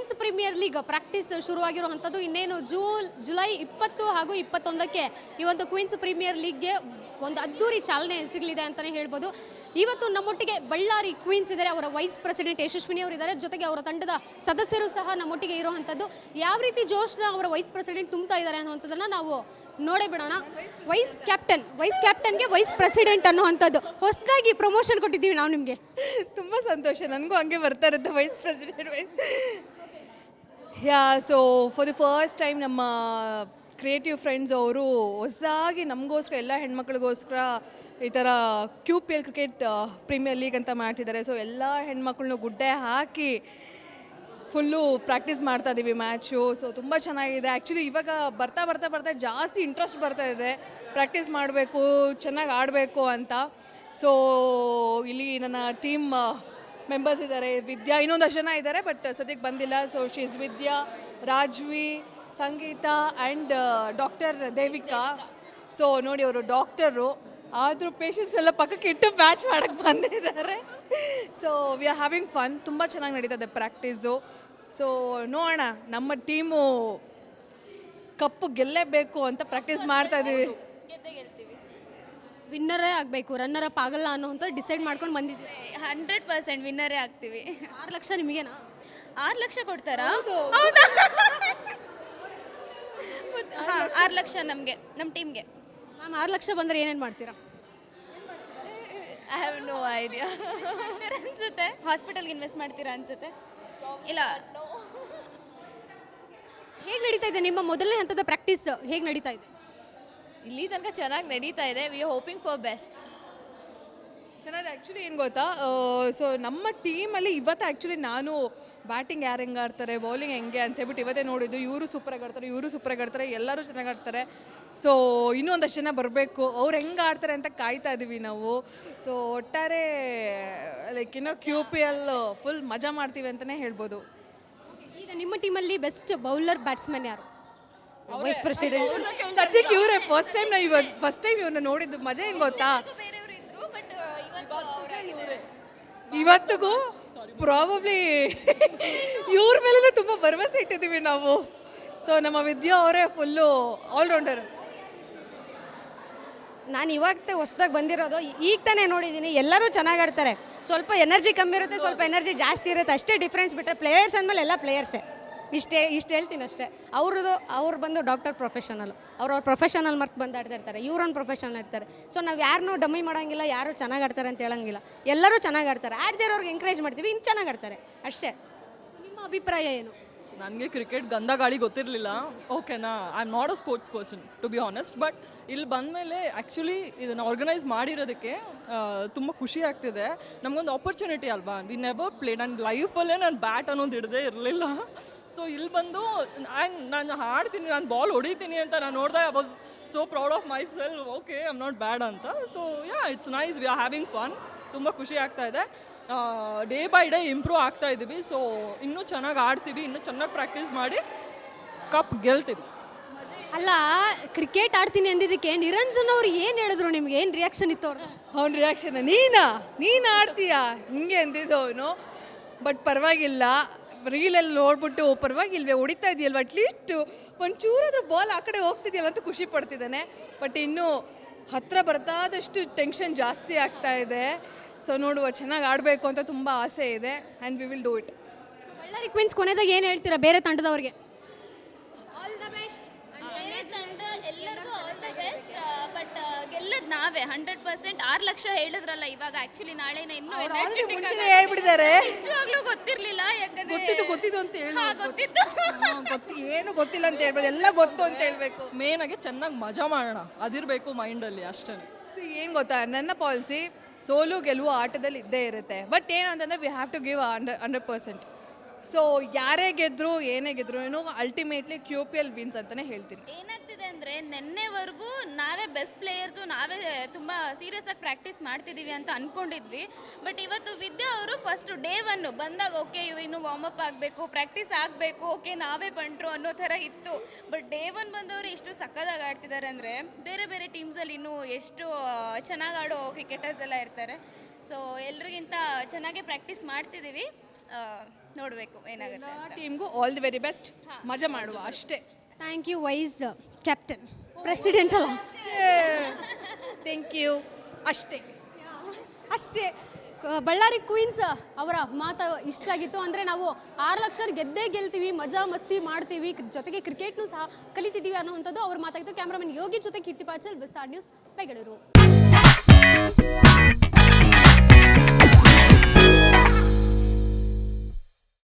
Queens Premier League practice ಶುರುವಾಗಿರುವಂಥದ್ದು. ಇನ್ನೇನು July 20 ಹಾಗೂ 21ಕ್ಕೆ ಈ ಒಂದು ಕ್ವೀನ್ಸ್ ಪ್ರೀಮಿಯರ್ ಲೀಗ್ಗೆ ಒಂದು ಅದ್ದೂರಿ ಚಾಲನೆ ಸಿಗಲಿದೆ ಅಂತಲೇ ಹೇಳ್ಬೋದು. ಇವತ್ತು ನಮ್ಮೊಟ್ಟಿಗೆ ಬಳ್ಳಾರಿ ಕ್ವೀನ್ಸ್ ಇದ್ದಾರೆ, ಅವರ ವೈಸ್ ಪ್ರೆಸಿಡೆಂಟ್ ಯಶಸ್ವಿನಿ ಅವರು ಇದ್ದಾರೆ, ಜೊತೆಗೆ ಅವರ ತಂಡದ ಸದಸ್ಯರು ಸಹ ನಮ್ಮೊಟ್ಟಿಗೆ ಇರುವಂಥದ್ದು. ಯಾವ ರೀತಿ ಜೋಶ್ನ ಅವರ ವೈಸ್ ಪ್ರೆಸಿಡೆಂಟ್ ತುಂಬ್ತಾ ಇದ್ದಾರೆ ಅನ್ನುವಂಥದ್ದನ್ನು ನಾವು ನೋಡೇ ಬಿಡೋಣ. ವೈಸ್ ಕ್ಯಾಪ್ಟನ್ಗೆ ವೈಸ್ ಪ್ರೆಸಿಡೆಂಟ್ ಅನ್ನುವಂಥದ್ದು ಹೊಸದಾಗಿ ಪ್ರಮೋಷನ್ ಕೊಟ್ಟಿದ್ದೀವಿ ನಾವು ನಿಮಗೆ. ತುಂಬ ಸಂತೋಷ, ನನಗೂ ಹಂಗೆ ಬರ್ತಾ ಇರುತ್ತೆ vice president. Yeah, so for the first time ನಮ್ಮ ಕ್ರಿಯೇಟಿವ್ ಫ್ರೆಂಡ್ಸ್ ಅವರು ಹೊಸದಾಗಿ ನಮಗೋಸ್ಕರ ಎಲ್ಲ ಹೆಣ್ಮಕ್ಳಿಗೋಸ್ಕರ ಈ ಥರ QPL ಕ್ರಿಕೆಟ್ ಪ್ರೀಮಿಯರ್ ಲೀಗ್ ಅಂತ ಮಾಡ್ತಿದ್ದಾರೆ. ಸೊ ಎಲ್ಲ ಹೆಣ್ಮಕ್ಳನ್ನೂ ಗುಡ್ಡೆ ಹಾಕಿ ಫುಲ್ಲು ಪ್ರಾಕ್ಟೀಸ್ ಮಾಡ್ತಾ ಇದ್ದೀವಿ ಮ್ಯಾಚು. ಸೊ ತುಂಬ ಚೆನ್ನಾಗಿದೆ. ಆ್ಯಕ್ಚುಲಿ ಇವಾಗ ಬರ್ತಾ ಜಾಸ್ತಿ ಇಂಟ್ರೆಸ್ಟ್ ಬರ್ತಾ ಇದೆ, ಪ್ರಾಕ್ಟೀಸ್ ಮಾಡಬೇಕು, ಚೆನ್ನಾಗಿ ಆಡಬೇಕು ಅಂತ. ಸೊ ಇಲ್ಲಿ ನನ್ನ ಟೀಮ್ ಮೆಂಬರ್ಸ್ ಇದ್ದಾರೆ, ವಿದ್ಯಾ, ಇನ್ನೊಂದಷ್ಟು ಜನ ಇದ್ದಾರೆ, ಬಟ್ ಸದ್ಯಕ್ಕೆ ಬಂದಿಲ್ಲ. So she's Vidya, Rajvi, Sangeeta and doctor Devika. So ನೋಡಿ, ಅವರು ಡಾಕ್ಟರು ಆದರೂ ಪೇಷಂಟ್ಸ್ ಎಲ್ಲ ಪಕ್ಕಕ್ಕೆ ಇಟ್ಟು ಮ್ಯಾಚ್ ಮಾಡೋಕ್ಕೆ ಬಂದಿದ್ದಾರೆ. So we are having fun. ತುಂಬ ಚೆನ್ನಾಗಿ ನಡೀತದೆ ಪ್ರಾಕ್ಟೀಸು. ಸೊ ನೋಡೋಣ, ನಮ್ಮ ಟೀಮು ಕಪ್ಪು ಗೆಲ್ಲೇಬೇಕು ಅಂತ ಪ್ರಾಕ್ಟೀಸ್ ಮಾಡ್ತಾ ಇದ್ದೀವಿ. ವಿನ್ನರೇ ಆಗಬೇಕು, ರನ್ನರ್ ಅಪ್ ಆಗಲ್ಲ ಅನ್ನೋಂಥ ಡಿಸೈಡ್ ಮಾಡ್ಕೊಂಡು ಬಂದಿದ್ದೀವಿ. 100% ವಿನ್ನರೇ ಆಗ್ತೀವಿ. 6 ಲಕ್ಷ ನಿಮಗೇನಾ? 6 ಲಕ್ಷ ಕೊಡ್ತಾರಾ? ಹೌದಾ? 6 ಲಕ್ಷ ನಮಗೆ, ನಮ್ಮ ಟೀಮ್ಗೆ. ಮ್ಯಾಮ್, 6 ಲಕ್ಷ ಬಂದರೆ ಏನೇನು ಮಾಡ್ತೀರಾ? ಐ ಹ್ಯಾವ್ ನೋ ಐಡಿಯಾ ಅನ್ಸುತ್ತೆ. ಹಾಸ್ಪಿಟಲ್ಗೆ ಇನ್ವೆಸ್ಟ್ ಮಾಡ್ತೀರಾ ಅನ್ಸುತ್ತೆ. ಇಲ್ಲ, ಹೇಗೆ ನಡೀತಾ ಇದೆ ನಿಮ್ಮ ಮೊದಲನೇ ಹಂತದ ಪ್ರಾಕ್ಟೀಸ್? ಹೇಗೆ ನಡೀತಾ ಇದೆ? ಇಲ್ಲಿ ತನಕ ಚೆನ್ನಾಗಿ ನಡೀತಾ ಇದೆ. We are hoping for best. ಚೆನ್ನಾಗಿದೆ. ಆ್ಯಕ್ಚುಲಿ ಏನು ಗೊತ್ತಾ, ಸೊ ನಮ್ಮ ಟೀಮಲ್ಲಿ ಇವತ್ತು ಆ್ಯಕ್ಚುಲಿ ನಾನು ಬ್ಯಾಟಿಂಗ್ ಯಾರು ಹೆಂಗೆ ಆಡ್ತಾರೆ, ಬೌಲಿಂಗ್ ಹೆಂಗೆ ಅಂತ ಹೇಳ್ಬಿಟ್ಟು ಇವತ್ತೇ ನೋಡಿದ್ದು. ಇವರು ಸೂಪರಾಗಿ ಆಡ್ತಾರೆ, ಎಲ್ಲರೂ ಚೆನ್ನಾಗಿ ಆಡ್ತಾರೆ. ಸೊ ಇನ್ನೊಂದಷ್ಟು ಜನ ಬರಬೇಕು, ಅವ್ರು ಹೆಂಗೆ ಆಡ್ತಾರೆ ಅಂತ ಕಾಯ್ತಾ ಇದ್ದೀವಿ ನಾವು. ಸೊ ಒಟ್ಟಾರೆ ಲೈಕ್ QPL ಫುಲ್ ಮಜಾ ಮಾಡ್ತೀವಿ ಅಂತಲೇ ಹೇಳ್ಬೋದು. ಈಗ ನಿಮ್ಮ ಟೀಮಲ್ಲಿ ಬೆಸ್ಟ್ ಬೌಲರ್ ಬ್ಯಾಟ್ಸ್ಮನ್ ಯಾರು? ವೈಸ್ ಪ್ರೆಸಿಡೆಂಟ್ ಸದ್ಯಕ್ಕೆ ಇವರೇ. ಫಸ್ಟ್ ಟೈಮ್ ಇವ್ರನ್ನ ನೋಡಿದ್ದು. ಮಜಾ ಏನು ಗೊತ್ತಾ, ಇವತ್ತಿಗೂ ಪ್ರಾಬಬ್ಲಿ ಇವ್ರ ಮೇಲೆ ತುಂಬ ಭರವಸೆ ಇಟ್ಟಿದ್ದೀವಿ ನಾವು. ಸೊ ನಮ್ಮ ವಿದ್ಯಾ ಅವರೇ ಫುಲ್ಲು ಆಲ್ರೌಂಡರ್. ನಾನು ಇವಾಗ ಹೊಸ್ದಾಗಿ ಬಂದಿರೋದು, ಈಗ ತಾನೇ ನೋಡಿದ್ದೀನಿ. ಎಲ್ಲರೂ ಚೆನ್ನಾಗಿ ಆಡ್ತಾರೆ. ಸ್ವಲ್ಪ ಎನರ್ಜಿ ಕಮ್ಮಿ ಇರುತ್ತೆ, ಸ್ವಲ್ಪ ಎನರ್ಜಿ ಜಾಸ್ತಿ ಇರುತ್ತೆ, ಅಷ್ಟೇ ಡಿಫ್ರೆನ್ಸ್. ಬಿಟ್ಟರೆ ಪ್ಲೇಯರ್ಸ್ ಅಂದಮೇಲೆ ಎಲ್ಲ ಪ್ಲೇಯರ್ಸೇ. ಇಷ್ಟು ಹೇಳ್ತೀನಿ ಅಷ್ಟೇ. ಅವ್ರು ಬಂದು ಡಾಕ್ಟರ್ ಪ್ರೊಫೆಷನಲ್, ಅವ್ರ ಪ್ರೊಫೆಷನಲ್ ಮರ್ತು ಬಂದು ಆಡ್ತಾ ಇರ್ತಾರೆ, ಇವ್ರೊಂದು ಪ್ರೊಫೆಷನಲ್ ಇರ್ತಾರೆ. ಸೊ ನಾವು ಯಾರನ್ನೂ ಡಮ್ಮಿ ಮಾಡೋಂಗಿಲ್ಲ, ಯಾರು ಚೆನ್ನಾಗಿ ಆಡ್ತಾರೆ ಅಂತ ಹೇಳೋಂಗಿಲ್ಲ. ಎಲ್ಲರೂ ಚೆನ್ನಾಗಿ ಆಡ್ತಾರೆ. ಆಡದೇ ಇರೋರ್ಗೆ ಎಂಕರೇಜ್ ಮಾಡ್ತೀವಿ, ಇನ್ನು ಚೆನ್ನಾಗಿ ಆಡ್ತಾರೆ ಅಷ್ಟೇ. ನಿಮ್ಮ ಅಭಿಪ್ರಾಯ ಏನು? ನನಗೆ ಕ್ರಿಕೆಟ್ ಗಂಧ ಗಾಳಿ ಗೊತ್ತಿರಲಿಲ್ಲ, ಓಕೆನಾ. I am not a sports person to be honest. But ಇಲ್ಲಿ ಬಂದಮೇಲೆ ಆ್ಯಕ್ಚುಲಿ ಇದನ್ನು ಆರ್ಗನೈಸ್ ಮಾಡಿರೋದಕ್ಕೆ ತುಂಬ ಖುಷಿ ಆಗ್ತಿದೆ. ನಮಗೊಂದು ಆಪರ್ಚುನಿಟಿ ಅಲ್ವಾ. We never play. ನನ್ನ ಲೈಫಲ್ಲೇ ನಾನು ಬ್ಯಾಟ್ ಅನ್ನೋದು ಹಿಡ್ದೇ ಇರಲಿಲ್ಲ. ಸೊ ಇಲ್ಲಿ ಬಂದು ನಾನು ಹಾಡ್ತೀನಿ, ನಾನು ಬಾಲ್ ಹೊಡಿತೀನಿ ಅಂತ ನಾನು ನೋಡಿದೆ. I was so proud of myself. Okay, I am not bad ಅಂತ. So yeah, it's nice. We are having fun. ತುಂಬ ಖುಷಿ ಆಗ್ತಾ ಇದೆ. ಡೇ ಬೈ ಡೇ ಇಂಪ್ರೂವ್ ಆಗ್ತಾ ಇದ್ದೀವಿ. ಸೊ ಇನ್ನೂ ಚೆನ್ನಾಗಿ ಆಡ್ತೀವಿ, ಇನ್ನೂ ಚೆನ್ನಾಗಿ ಪ್ರಾಕ್ಟೀಸ್ ಮಾಡಿ ಕಪ್ ಗೆಲ್ತೀವಿ. ಅಲ್ಲ, ಕ್ರಿಕೆಟ್ ಆಡ್ತೀನಿ ಅಂದಿದ್ದಕ್ಕೆ ನಿರಂಜನ್ ಅವ್ರು ಏನು ಹೇಳಿದ್ರು ನಿಮ್ಗೆ? ಏನು ರಿಯಾಕ್ಷನ್ ಇತ್ತು ಅವ್ರದ್ದು? ಅವ್ನ ರಿಯಾಕ್ಷನ್, ನೀನು ಆಡ್ತೀಯಾ ಹಿಂಗೆ ಅಂದಿದ್ದು ಅವನು. ಬಟ್ ಪರವಾಗಿಲ್ಲ, ರೀಲಲ್ಲಿ ನೋಡ್ಬಿಟ್ಟು ಪರವಾಗಿಲ್ವೇ, ಹೊಡಿತಾ ಇದೆಯಲ್ವ, ಅಟ್ಲೀಸ್ಟ್ ಒಂಚೂರಾದ್ರೂ ಬಾಲ್ ಆ ಕಡೆ ಹೋಗ್ತಿದೆಯಲ್ಲ ಅಂತ ಖುಷಿ ಪಡ್ತಿದ್ದಾನೆ. ಬಟ್ ಇನ್ನೂ ಹತ್ತಿರ ಬರ್ತಾದಷ್ಟು ಟೆನ್ಷನ್ ಜಾಸ್ತಿ ಆಗ್ತಾ ಇದೆ. ಸೊ ನೋಡುವ, ಚೆನ್ನಾಗಿ ಆಡಬೇಕು ಅಂತ ತುಂಬ ಆಸೆ ಇದೆ. And we will do it. Ballari Queens ಕೊನೆದಾಗ ಏನು ಹೇಳ್ತೀರಾ ಬೇರೆ ತಂಡದವ್ರಿಗೆ? All the best. ಎಲ್ಲರಿಗೂ ಆಲ್ ದ ಬೆಸ್ಟ್. ಬಟ್ ಗೆಲ್ಲದ್ ನಾವೇ 100%. 6 ಲಕ್ಷ ಹೇಳಿದ್ರಲ್ಲ ಇವಾಗ, ಆ್ಯಕ್ಚುಲಿ ನಾಳೆನ ಇನ್ನೂ ಮುಂಚೆನೇ ಹೇಳ್ಬಿಟ್ಟಿದ್ದಾರೆ. ನಿಜವಾಗ್ಲೂ ಗೊತ್ತಿರಲಿಲ್ಲ. ಯಾಕಂದ್ರೆ ಗೊತ್ತಿದ್ದು ಅಂತ ಹೇಳಿ. ಗೊತ್ತಿತ್ತು. ಏನು ಗೊತ್ತಿಲ್ಲ ಅಂತ ಹೇಳ್ಬೋದು, ಎಲ್ಲ ಗೊತ್ತು ಅಂತ ಹೇಳ್ಬೇಕು. ಮೇನಾಗಿ ಚೆನ್ನಾಗಿ ಮಜಾ ಮಾಡೋಣ, ಅದಿರಬೇಕು ಮೈಂಡಲ್ಲಿ ಅಷ್ಟೇ. ಏನು ಗೊತ್ತಾ, ನನ್ನ ಪಾಲಿಸಿ ಸೋಲು ಗೆಲುವು ಆಟದಲ್ಲಿ ಇದ್ದೇ ಇರುತ್ತೆ. ಬಟ್ ಏನು ಅಂತಂದರೆ we have to give 100%. So ಯಾರೇ ಗೆದ್ರು ಏನೇ ಗೆದ್ರು ಅಲ್ಟಿಮೇಟ್ಲಿ QPL ವಿನ್ಸ್ ಅಂತಲೇ ಹೇಳ್ತೀನಿ. ಏನಾಗ್ತಿದೆ ಅಂದರೆ ನೆನ್ನೆವರೆಗೂ ನಾವೇ ಬೆಸ್ಟ್ ಪ್ಲೇಯರ್ಸು, ನಾವೇ ತುಂಬ ಸೀರಿಯಸ್ ಆಗಿ ಪ್ರಾಕ್ಟೀಸ್ ಮಾಡ್ತಿದ್ದೀವಿ ಅಂತ ಅಂದ್ಕೊಂಡಿದ್ವಿ. ಬಟ್ ಇವತ್ತು ವಿದ್ಯಾ ಅವರು ಫಸ್ಟ್ ಡೇ 1 ಬಂದಾಗ ಓಕೆ ಇನ್ನು ವಾರ್ಮಪ್ ಆಗಬೇಕು, ಪ್ರಾಕ್ಟೀಸ್ ಆಗಬೇಕು, ಓಕೆ ನಾವೇ ಬಂಟ್ರು ಅನ್ನೋ ಥರ ಇತ್ತು. ಬಟ್ ಡೇ 1 ಬಂದವರು ಎಷ್ಟು ಸಕ್ಕದಾಗಿ ಆಡ್ತಿದ್ದಾರೆ ಅಂದರೆ, ಬೇರೆ ಬೇರೆ ಟೀಮ್ಸಲ್ಲಿ ಇನ್ನೂ ಎಷ್ಟು ಚೆನ್ನಾಗಿ ಆಡೋ ಕ್ರಿಕೆಟರ್ಸ್ ಎಲ್ಲ ಇರ್ತಾರೆ. ಸೊ ಎಲ್ರಿಗಿಂತ ಚೆನ್ನಾಗೇ ಪ್ರಾಕ್ಟೀಸ್ ಮಾಡ್ತಿದ್ದೀವಿ. ನೋಡಬೇಕು ಏನಾಗುತ್ತೆ ಅಂತ. ಟೀಮ್ಗೂ ಆಲ್ ದಿ ವೆರಿ ಬೆಸ್ಟ್. ಮಜಾ ಮಾಡುವ ಅಷ್ಟೇ. Thank you vice captain, president ಅಲ್ಲ. ಥ್ಯಾಂಕ್ ಯು ಅಷ್ಟೇ. ಅಷ್ಟೇ. ಬಳ್ಳಾರಿ ಕ್ವೀನ್ಸ್ ಅವರ ಮಾತು ಇಷ್ಟ ಆಗಿತ್ತು. ಅಂದರೆ ನಾವು 6 ಲಕ್ಷ ಗೆದ್ದೇ ಗೆಲ್ತೀವಿ, ಮಜಾ ಮಸ್ತಿ ಮಾಡ್ತೀವಿ, ಜೊತೆಗೆ ಕ್ರಿಕೆಟ್ನು ಸಹ ಕಲಿತಿದ್ದೀವಿ ಅನ್ನೋವಂಥದ್ದು ಅವ್ರ ಮಾತಾಗಿತ್ತು. ಕ್ಯಾಮ್ರಾಮನ್ ಯೋಗಿ ಜೊತೆ ಕೀರ್ತಿ ಪಾಚಲ್, ವಿಸ್ತಾರ್ ನ್ಯೂಸ್, ಬೆಂಗಳೂರು.